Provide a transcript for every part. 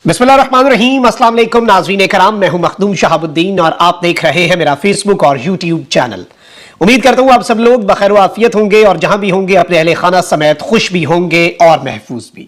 बिस्मिल्लाहिर्रहमानिर्रहीम, अस्सलाम वालेकुम नाज़रीन कराम, मैं हूं मखदूम शहाबुद्दीन और आप देख रहे हैं मेरा फेसबुक और यूट्यूब चैनल। उम्मीद करता हूं आप सब लोग बखैर आफियत होंगे और जहां भी होंगे अपने अहले खाना समेत खुश भी होंगे और महफूज भी।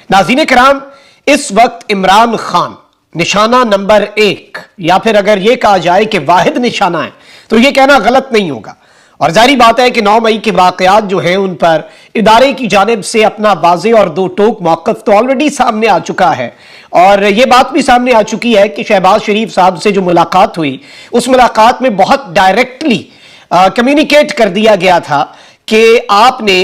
नाज़रीन कराम, इस वक्त इमरान खान निशाना नंबर 1 या फिर अगर यह कहा जाए कि वाहिद निशाना है तो यह कहना गलत नहीं होगा। और जारी बात है कि 9 मई के वाकयात जो हैं उन पर इदारे की जानिब से अपना वाज़े और दो टोक मौक़िफ़ तो ऑलरेडी सामने आ चुका है और यह बात भी सामने आ चुकी है कि शहबाज शरीफ साहब से जो मुलाकात हुई उस मुलाकात में बहुत डायरेक्टली कम्युनिकेट कर दिया गया था कि आपने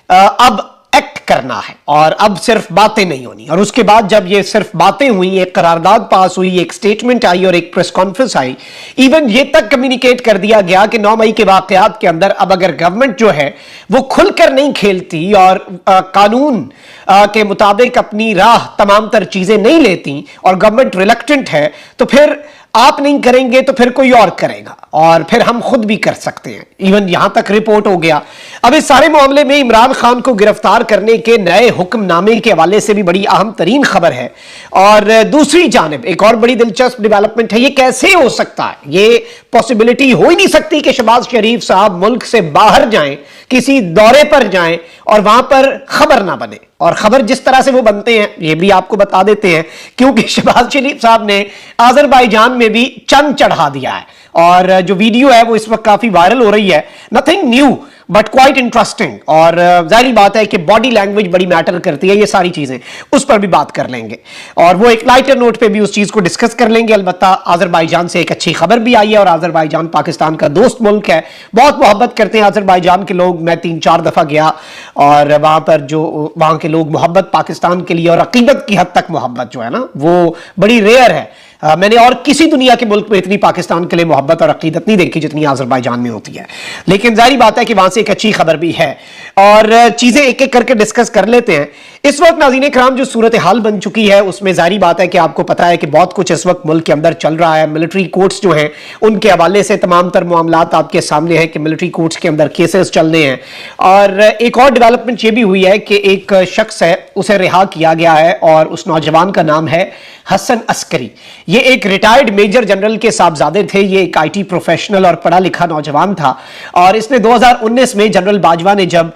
अब एक्ट करना है और अब सिर्फ बातें नहीं होनी। और उसके बाद जब ये सिर्फ बातें हुई, एक करारदाद पास हुई, एक स्टेटमेंट आई और एक प्रेस कॉन्फ्रेंस आई, इवन ये तक कम्युनिकेट कर दिया गया कि 9 मई के वाकयात के अंदर अब अगर गवर्नमेंट जो है वो खुलकर नहीं खेलती और कानून के मुताबिक अपनी राह तमाम तर चीजें नहीं लेती और गवर्नमेंट रिलक्टेंट है तो फिर आप नहीं करेंगे तो फिर कोई और करेगा और फिर हम खुद भी कर सकते हैं। इवन यहां तक रिपोर्ट हो गया। अब इस सारे मामले में इमरान खान को गिरफ्तार करने के नए हुक्मनामे के हवाले से भी बड़ी अहम तरीन खबर है। और दूसरी जानिब एक और बड़ी दिलचस्प डेवलपमेंट है। ये कैसे हो सकता है, ये पॉसिबिलिटी हो ही नहीं सकती कि शहबाज शरीफ साहब मुल्क से बाहर जाएं, किसी दौरे पर जाएं और वहां पर खबर ना बने। और खबर जिस तरह से वो बनते हैं ये भी आपको बता देते हैं, क्योंकि शहबाज शरीफ साहब ने अजरबैजान में भी चंद चढ़ा दिया है और जो वीडियो है वो इस वक्त काफी वायरल हो रही है। Nothing new but quite interesting. और जाहिर बात है कि बॉडी लैंग्वेज बड़ी मैटर करती है, ये सारी चीजें उस पर भी बात कर लेंगे और वो एक लाइटर नोट पे भी उस चीज को डिस्कस कर लेंगे। अलबत्ता अजरबैजान से एक अच्छी खबर भी आई है और अजरबैजान पाकिस्तान का दोस्त मुल्क है, बहुत मोहब्बत करते हैं अजरबैजान के लोग। मैं 3-4 दफा गया और वहां पर जो वहां के लोग मोहब्बत पाकिस्तान के लिए और अकीदत की हद तक मोहब्बत जो है ना वो बड़ी रेयर है। मैंने और किसी दुनिया के मुल्क में इतनी पाकिस्तान के लिए मोहब्बत और अकीदत नहीं देखी जितनी अजरबैजान में होती है। लेकिन जाहिर बात है कि वहां से एक अच्छी खबर भी है और चीजें एक एक करके डिस्कस कर लेते हैं। इस वक्त नाज़रीन कराम जो सूरत हाल बन चुकी है उसमें जाहिर बात है कि आपको पता है कि बहुत कुछ इस वक्त मुल्क के अंदर चल रहा है। मिलिट्री कोर्ट्स जो हैं उनके हवाले से तमाम तर मामलात आपके सामने हैं कि मिलिट्री कोर्ट्स के अंदर केसेस चलने हैं। और एक और डेवलपमेंट ये भी हुई है कि एक शख्स है उसे रिहा किया गया है और उस नौजवान का नाम है हसन अस्करी। ये एक रिटायर्ड मेजर जनरल के साहबजादे थे। ये एक IT प्रोफेशनल और पढ़ा लिखा नौजवान था और इसने 2019 में जनरल बाजवा ने जब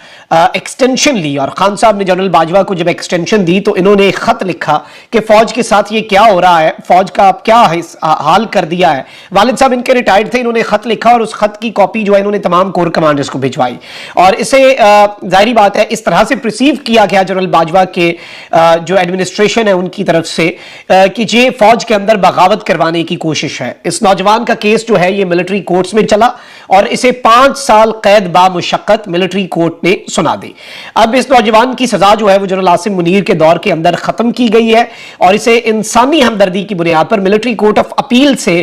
एक्सटेंशन ली और खान साहब ने जनरल बाजवा को जब एक्सटेंशन दी तो इन्होंने एक खत लिखा कि फौज के साथ ये क्या हो रहा है, फौज का क्या हाल कर दिया है। वालिद साहब इनके रिटायर्ड थे, इन्होंने खत लिखा और उस खत की कॉपी जो है इन्होंने तमाम कोर कमांडर्स को भिजवाई और इसे जाहिर बात है इस तरह से प्रिसीव किया गया जनरल बाजवा के जो एडमिनिस्ट्रेशन है उनकी तरफ से कि ये फौज के अंदर बगावत करवाने की कोशिश है। इस नौजवान का केस जो है ये मिलिट्री कोर्ट्स में चला और इसे 5 साल कैद बामुशक्कत मिलिट्री कोर्ट ने सुना दी। अब इस नौजवान की सजा जो है वो जनरल आसिम मुनीर के दौर के अंदर खत्म की गई है और इसे इंसानी हमदर्दी की बुनियाद पर मिलिट्री कोर्ट ऑफ अपील से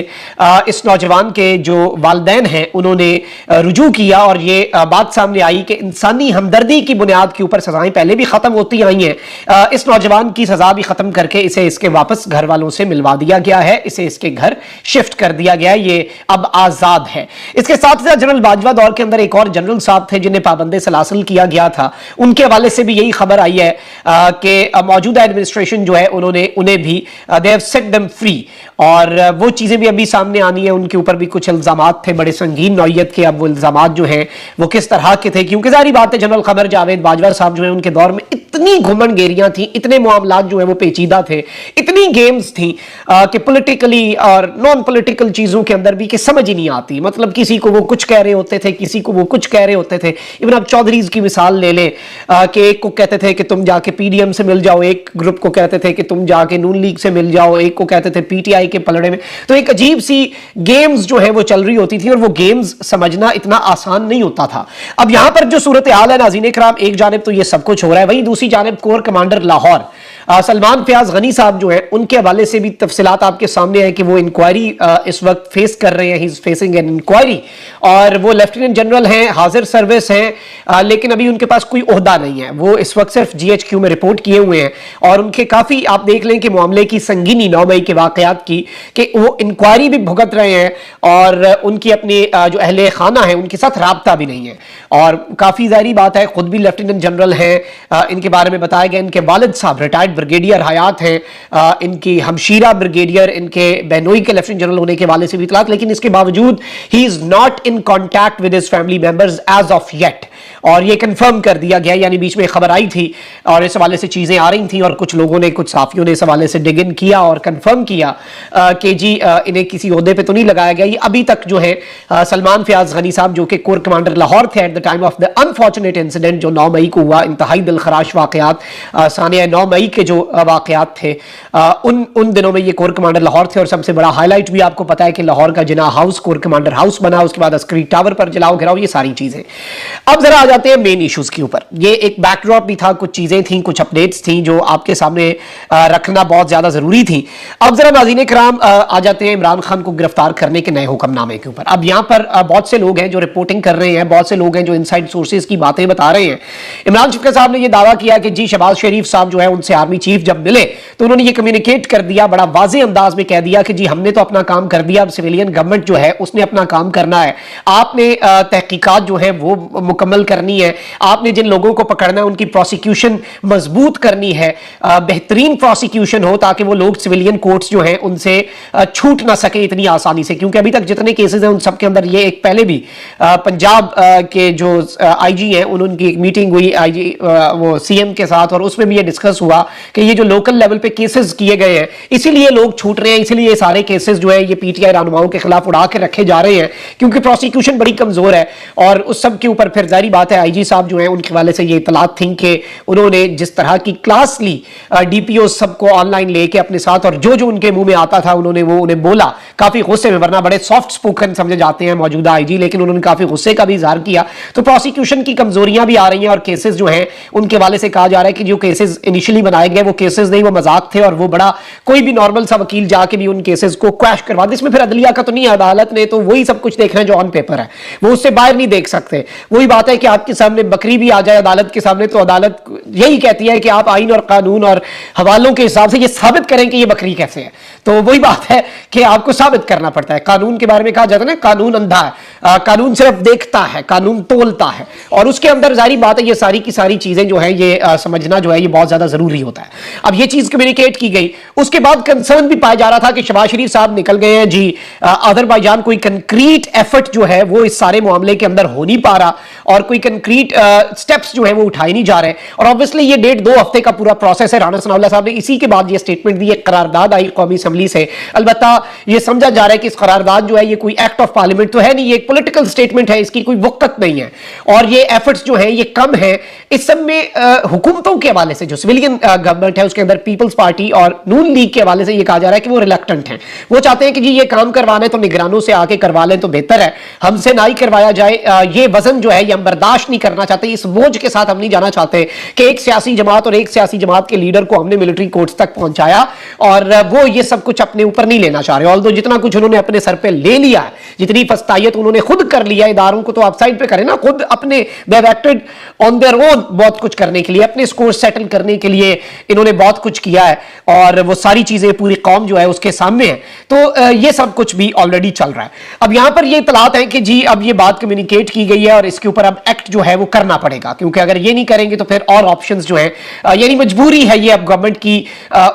इस नौजवान के जो वालिदैन हैं उन्होंने रुजू किया और ये बात सामने आई कि इंसानी हमदर्दी की बुनियाद के ऊपर सजाएं पहले भी खत्म होती आई हैं। इस नौजवान की सजा भी खत्म करके इसे इसके वापस घर वालों से मिलवा दिया गया है, इसे इसके घर शिफ्ट कर दिया गया है, ये अब आजाद है। इसके साथ साथ जनरल बाजवा दौर के अंदर एक और जनरल साहब थे जिन्हें पाबंदे सलासल किया गया था, उनके हवाले से भी यही खबर आई है कि मौजूदा एडमिनिस्ट्रेशन जो है उन्होंने उन्हें भी they have set them free और वो चीजें भी अभी सामने आनी है। उनके ऊपर भी कुछ इल्जामात थे बड़े संगीन नौयत के। अब वो इल्जामात जो हैं वो किस तरह के थे, क्योंकि जाहिर बात है जनरल खबर जावेद बाजवा साहब जो है उनके दौर में इतनी घुमन गेरियां थी, इतने मामलात जो है वो पेचीदा थे, इतनी गेम्स थी कि पॉलिटिकली और नॉन पॉलिटिकल चीजों के अंदर भी कि समझ ही नहीं आती। मतलब किसी को वो कुछ कह रहे होते थे, किसी को वो कुछ कह रहे होते थे। इवन आप चौधरीज की मिसाल ले लें कि एक को कहते थे कि तुम जाके PDM से मिल जाओ, एक ग्रुप को कहते थे कि तुम जाके नून लीग से मिल जाओ, एक को कहते थे PTI के पलड़े में। तो एक अजीब सी गेम्स जो है वो चल रही होती थी और वो गेम्स समझना इतना आसान नहीं होता था। अब यहां पर जो सूरत हाल है नाज़रीन कराम, एक जानिब तो ये सब कुछ हो रहा है, वहीं दूसरी जानिब कोर कमांडर लाहौर सलमान फयाज गनी साहब जो है उनके हवाले से भी तफसीलात आपके सामने है कि वो इंक्वायरी इस वक्त फेस कर रहे हैं। He is facing an inquiry और वो लेफ्टिनेंट जनरल हैं, हाजिर सर्विस हैं, लेकिन अभी उनके पास कोई ओहदा नहीं है। वो इस वक्त सिर्फ GHQ में रिपोर्ट किए हुए हैं और उनके काफी आप देख लें कि मामले की संगीनी 9 मई के वाकयात की कि वो इंक्वायरी भी भुगत रहे हैं और उनकी अपनी जो अहले खाना है उनके साथ राब्ता भी नहीं है। और काफी जाहिर बात है खुद भी लेफ्टिनेंट जनरल हैं, इनके बारे में बताया गया इनके वालिद साहब रिटायर्ड ब्रिगेडियर हयात हैं, इनकी हमशीरा ब्रिगेडियर, इनके बहनोई के लेफ्टिनेंट जनरल होने के हवाले से भी इतलात, लेकिन इसके बावजूद ही is not in contact with his family members as of yet, और ये कंफर्म कर दिया गया। यानी बीच में खबर आई थी और इस हवाले से चीजें आ रही थी और कुछ लोगों ने, कुछ साफियों ने इस हवाले से डिग इन किया और कंफर्म किया कि जी इन्हें किसी ओहदे पे तो नहीं लगाया गया। ये अभी तक जो है सलमान फयाज गनी साहब जो कि कोर कमांडर लाहौर थे at the time of the unfortunate incident जो 9 मई को हुआ, इंतहाई दिलखराश वाकयात, सानिया 9 मई के जो वाकयात थे, उन दिनों में ये कोर कमांडर लाहौर थे। और सबसे बड़ा हाईलाइट भी आपको पता है कि लाहौर का जिना हाउस कोर कमांडर हाउस बना, उसके बाद अस्करी टावर पर जलाओ घिराओ, ये सारी चीजें। अब जरा आ जाते हैं मेन इश्यूज के ऊपर। ये एक बैकड्रॉप भी था, कुछ चीजें थी, कुछ अपडेट्स थी जो आपके सामने रखना बहुत ज्यादा जरूरी थी। अब जरा नाज़रीन किराम आ जाते हैं इमरान खान को गिरफ्तार करने के नए हुक्मनामे के ऊपर। अब यहां पर बहुत से लोग हैं जो रिपोर्टिंग कर रहे हैं, बहुत से लोग हैं जो इनसाइड सोर्सेज की बातें बता रहे हैं। इमरान खैबर साहब ने यह दावा किया कि जी शहबाज शरीफ साहब जो है उनसे आर्मी चीफ जब मिले तो उन्होंने ये कम्युनिकेट कर दिया, बड़ा वाज़ेह अंदाज में कह दिया कि जी हमने तो अपना काम कर दिया, अब सिविलियन गवर्नमेंट जो है उसने अपना काम करना है। आपने तहकीकात जो है वो मुकम्मल करनी है, आपने जिन लोगों को पकड़ना है उनकी प्रोसिक्यूशन मजबूत करनी है, बेहतरीन प्रोसिक्यूशन हो ताकि वो लोग सिविलियन कोर्ट्स जो हैं उनसे छूट ना सके इतनी आसानी से। क्योंकि अभी तक जितने केसेस हैं उन सब के अंदर ये एक पहले भी पंजाब के जो आईजी हैं उनकी एक मीटिंग हुई आईजी वो सीएम के साथ और उसमें भी ये डिस्कस हुआ कि ये जो लोकल लेवल पे केसेस किए गए हैं इसीलिए लोग छूट रहे हैं, इसीलिए ये सारे केसेस जो है ये पीटीआई रहनुमाओं के खिलाफ उड़ा के रखे जा रहे हैं क्योंकि प्रोसिक्यूशन बड़ी कमजोर है। और उस सब के ऊपर फिर जारी बात है आईजी साहब जो है उनके वाले से ये इतलात थी कि उन्होंने जिस तरह की क्लास ली डीपीओ सबको ऑनलाइन लेके अपने साथ और जो जो उनके मुंह में आता था उन्होंने वो उन्हें बोला, काफी गुस्से में, वरना बड़े सॉफ्ट स्पोकन समझे जाते हैं मौजूदा आईजी, लेकिन उन्होंने काफी गुस्से का भी इजहार किया। तो प्रोसिक्यूशन की कमजोरियां भी आ रही हैं और केसेस जो हैं उनके वाले से कहा जा रहा है कि जो केसेस इनिशियली बनाए गए वो केसेस नहीं, वो मजाक थे और वो बड़ा कोई भी नॉर्मल सा वकील जाके भी उन केसेस को क्वैश करवा दे। इसमें फिर अदलिया का तो नहीं, अदालत ने तो वही सब कुछ देखना है जो ऑन पेपर है, वो उससे बाहर नहीं देख सकते। वही बात है कि आपके सामने बकरी भी आ जाए अदालत के सामने तो अदालत यही कहती है कि आप आईन और कानून और हवालों के हिसाब से ये साबित करें कि ये बकरी कैसे है। तो वही बात है कि आपको साबित करना पड़ता है। कानून के बारे में कहा जाता है ना, कानून अंधा है, कानून सिर्फ देखता है, कानून तोलता है, और उसके अंदर जारी बात है ये सारी की सारी चीजें जो है ये समझना जो है ये बहुत ज्यादा जरूरी होता है। अब ये चीज कम्युनिकेट की गई, उसके बाद कंसर्न भी पाया जा रहा था कि शहबाज शरीफ साहब निकल गए हैं जी, अजरबैजान कोई कंक्रीट एफर्ट जो है वो इस सारे मामले के अंदर हो नहीं पा रहा और कोई कंक्रीट स्टेप्स जो है वो उठाए नहीं जा रहे। और ऑब्वियसली ये 1.5-2 हफ्ते का पूरा प्रोसेस है। राना सनाउल्लाह साहब ने इसी के बाद ये स्टेटमेंट दी, एक करारदाद आई कौमी असेंबली से। अलबत्ता ये समझा जा रहा है कि इस करारदाद जो है ये कोई एक्ट ऑफ पार्लियामेंट तो है नहीं, ये एक पॉलिटिकल स्टेटमेंट है, इसकी कोई वक्त नहीं है और ये एफर्ट्स जो है ये कम है। इस सब में हुकूमतों के हवाले से जो सिविलियन गवर्नमेंट है उसके अंदर पीपल्स पार्टी और नून लीग के हवाले से ये कहा जा रहा है कि वो रिलक्टेंट हैं, वो चाहते हैं कि जी ये काम करवाना है तो निगरानों से आके करवा लें तो बेहतर है, हमसे ना ही करवाया जाए। ये वजन जो है ये हम बर्दाश्त नहीं करना चाहते, इस बोझ के साथ हम नहीं जाना चाहते कि एक सियासी जमात और एक सियासी जमात के लीडर को हमने मिलिट्री कोर्ट्स तक पहुंचाया और वो ये सब कुछ अपने ऊपर नहीं लेना चाह रहे। ऑल्दो जितना कुछ उन्होंने अपने सर पे ले लिया है, जितनी फस्तायत उन्होंने खुद कर लिया, इदारों को तो आप साइड पे करें ना, खुद अपने they have acted on their own बहुत कुछ करने के लिए, अपने स्कोर सेटल करने के लिए इन्होंने बहुत कुछ किया है और वो सारी चीजें पूरी कौम जो है उसके सामने है। तो ये सब कुछ भी ऑलरेडी चल रहा है। अब यहां पर ये इतलात है कि जी अब ये बात कम्युनिकेट की गई है और इसके ऊपर अब एक्ट जो है वो करना पड़ेगा, क्योंकि अगर ये नहीं करेंगे तो फिर और ऑप्शंस जो है यानी मजबूरी है ये अब गवर्नमेंट की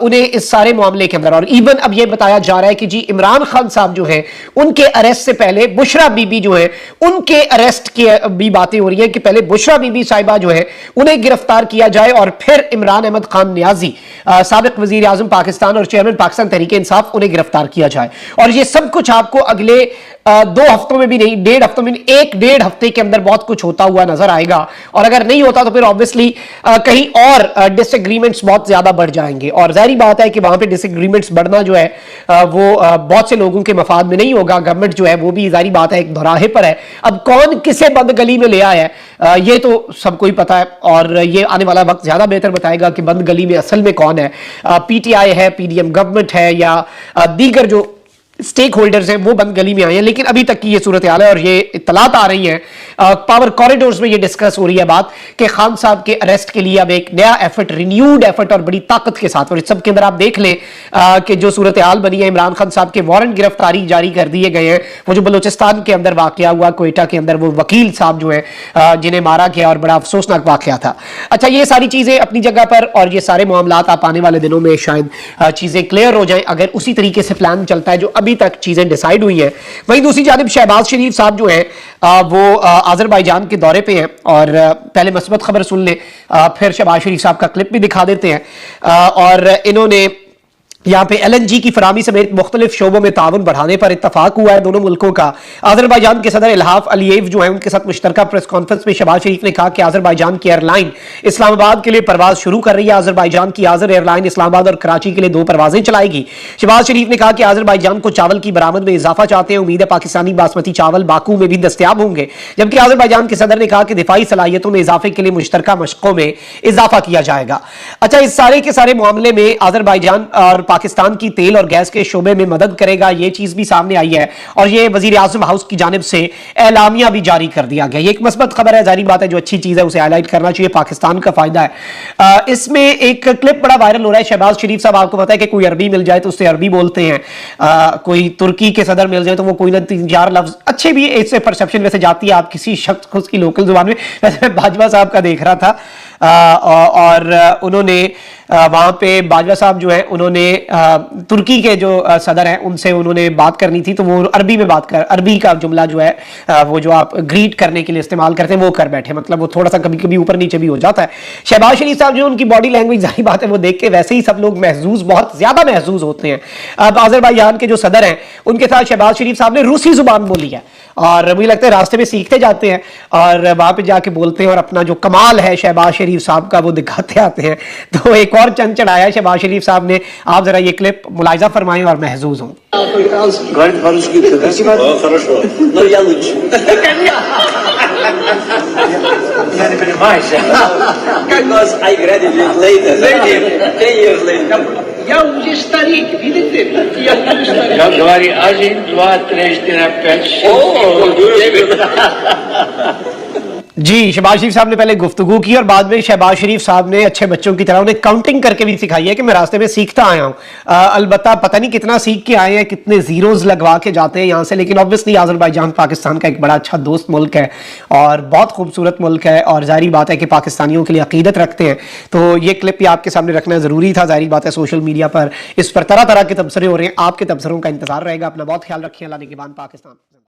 उन्हें इस सारे मामले के अंदर। और इवन अब ये बताया जा रहा है कि जी इमरान खान साहब जो है उनके अरेस्ट से पहले बुशरा बीबी जो है उनके अरेस्ट की भी बातें हो रही है कि पहले बुशरा बीबी साहिबा जो है उन्हें गिरफ्तार किया जाए और फिर इमरान अहमद खान नियाजी साबिक वजीर आजम पाकिस्तान और चेयरमैन पाकिस्तान तहरीक इंसाफ उन्हें गिरफ्तार किया जाए। और ये सब कुछ आपको अगले 2 हफ्तों में भी नहीं, 1.5 हफ्तों में, 1-1.5 हफ्ते के अंदर बहुत कुछ होता हुआ नजर आएगा। और अगर नहीं होता तो फिर ऑब्वियसली कहीं और डिसएग्रीमेंट्स बहुत ज्यादा बढ़ जाएंगे और जाहिर बात है कि वहां पे डिसएग्रीमेंट्स बढ़ना जो है वो बहुत से लोगों के मफाद में नहीं होगा। गवर्नमेंट जो है वो भी जाहिर बात है एक दोराहे पर है। अब कौन किसे बंद गली में ले आया है ये तो सबको ही पता है और ये आने वाला वक्त ज्यादा बेहतर बताएगा कि बंद गली में असल में कौन है, पीटीआई है, पीडीएम गवर्नमेंट है या दीगर जो स्टेक होल्डर्स हैं वो बंद गली में आए हैं, लेकिन अभी तक की ये सूरत हाल है और ये इत्तलात आ रही है पावर कॉरिडोर्स में ये डिस्कस हो रही है बात कि खान साहब के अरेस्ट के लिए अब एक नया एफर्ट, रिन्यूड एफर्ट और बड़ी ताकत के साथ, और इस सब के अंदर आप देख लें कि जो सूरत हाल बनी है, इमरान खान साहब के वारंट गिरफ्तारी जारी कर दिए गए हैं। वो जो बलोचिस्तान के अंदर वाकया हुआ, कोयटा के अंदर, वो वकील साहब जो है जिन्हें मारा गया और बड़ा अफसोसनाक वाकया था। अच्छा, ये सारी चीजें अपनी जगह पर और ये सारे मामलात आप आने वाले दिनों में शायद चीजें क्लियर हो जाए अगर उसी तरीके से प्लान चलता है जो अभी तक चीजें डिसाइड हुई है। वहीं दूसरी जानिब शहबाज शरीफ साहब जो है वो अजरबैजान के दौरे पे हैं और पहले मस्बत खबर सुन ले, फिर शहबाज शरीफ साहब का क्लिप भी दिखा देते हैं। और इन्होंने यहाँ पे LNG की फरामी समेत मुख्तलिफ शोबों में ताउन बढ़ाने पर इत्तफाक हुआ है दोनों मुल्कों का। अजरबैजान के सदर इल्हाफ अलीयेव जो है उनके साथ मुश्तरका प्रेस कॉन्फ्रेंस में शहबाज शरीफ ने कहा कि अजरबैजान की एयरलाइन इस्लामाबाद के लिए परवाज शुरू कर रही है। अजरबैजान की आजर एयरलाइन इस्लामाबाद और कराची के लिए 2 परवाजें चलाएगी। शहबाज शरीफ ने कहा कि अजरबैजान को चावल की बरामद में इजाफा चाहते हैं, उम्मीद है पाकिस्तानी बासमती चावल बाकू में भी दस्तयाब होंगे। जबकि अजरबैजान के सदर ने कहा कि दिफाई सलाहियतों में इजाफे के लिए मुश्तरका मशकों में इजाफा किया जाएगा। अच्छा, इस सारे के सारे मामले में अजरबैजान और पाकिस्तान की तेल और गैस के शोबे में मदद करेगा, ये चीज भी सामने आई है और ये वजीर आजम हाउस की जानिब से एलामिया भी जारी कर दिया गया। ये एक मस्बत खबर है, जारी बात है, जो अच्छी चीज है उसे हाईलाइट करना चाहिए, पाकिस्तान का फायदा है। इसमें एक क्लिप बड़ा वायरल हो रहा है। शहबाज शरीफ साहब, आपको पता है कि कोई अरबी मिल जाए तो उससे अरबी बोलते हैं, कोई तुर्की के सदर मिल जाए तो वो कोई ना 3-4 लफ्ज अच्छे भी, इससे परसेप्शन वैसे जाती है आप किसी शख्स को उसकी लोकल जुबान में। वैसे मैं बाजवा साहब का देख रहा था और उन्होंने वहां पे बाजवा साहब जो है उन्होंने तुर्की के जो सदर हैं उनसे उन्होंने बात करनी थी, तो वो अरबी में बात कर, अरबी का जुमला जो है वो जो आप ग्रीट करने के लिए इस्तेमाल करते हैं वो कर बैठे, मतलब वो थोड़ा सा कभी कभी ऊपर नीचे भी हो जाता है। शहबाज शरीफ साहब जो उनकी बॉडी लैंग्वेज, जाहिर बात है वो देख के वैसे ही सब लोग महसूस, बहुत ज्यादा महसूस होते हैं। अब अजरबैजान के जो सदर हैं उनके साथ शहबाज शरीफ साहब ने रूसी जुबान बोली है और मुझे लगता है रास्ते में सीखते जाते हैं और वहां पे जाके बोलते हैं और अपना जो कमाल है शहबाज शरीफ साहब का वो दिखाते आते हैं। तो एक और चंद चढ़ाया शहबाज शरीफ साहब ने, आप जरा ये क्लिप मुलाहिजा फरमाएं और महसूस हों। Я уже старик, видите? Я уже старик. Я говорю, 1, 2, 3, 4, 5, 6. जी, शहबाज शरीफ साहब ने पहले गुफ्तगू की और बाद में शहबाज शरीफ साहब ने अच्छे बच्चों की तरह उन्हें काउंटिंग करके भी सिखाई है कि मैं रास्ते में सीखता आया हूँ। अलबत्ता पता नहीं कितना सीख के आए हैं, कितने जीरोज लगवा के जाते हैं यहाँ से, लेकिन ऑब्वियसली अजरबैजान पाकिस्तान का एक बड़ा अच्छा दोस्त मुल्क है और बहुत खूबसूरत मुल्क है और जाहिर बात है कि पाकिस्तानियों के लिए अकीदत रखते हैं। तो ये क्लिप भी आपके सामने रखना ज़रूरी था। जाहिर बात है सोशल मीडिया पर इस पर तरह तरह के तबसरे हो रहे हैं, आपके तबसरों का इंतजार रहेगा। अपना बहुत ख्याल रखिए। अल्लाह निगहबान पाकिस्तान।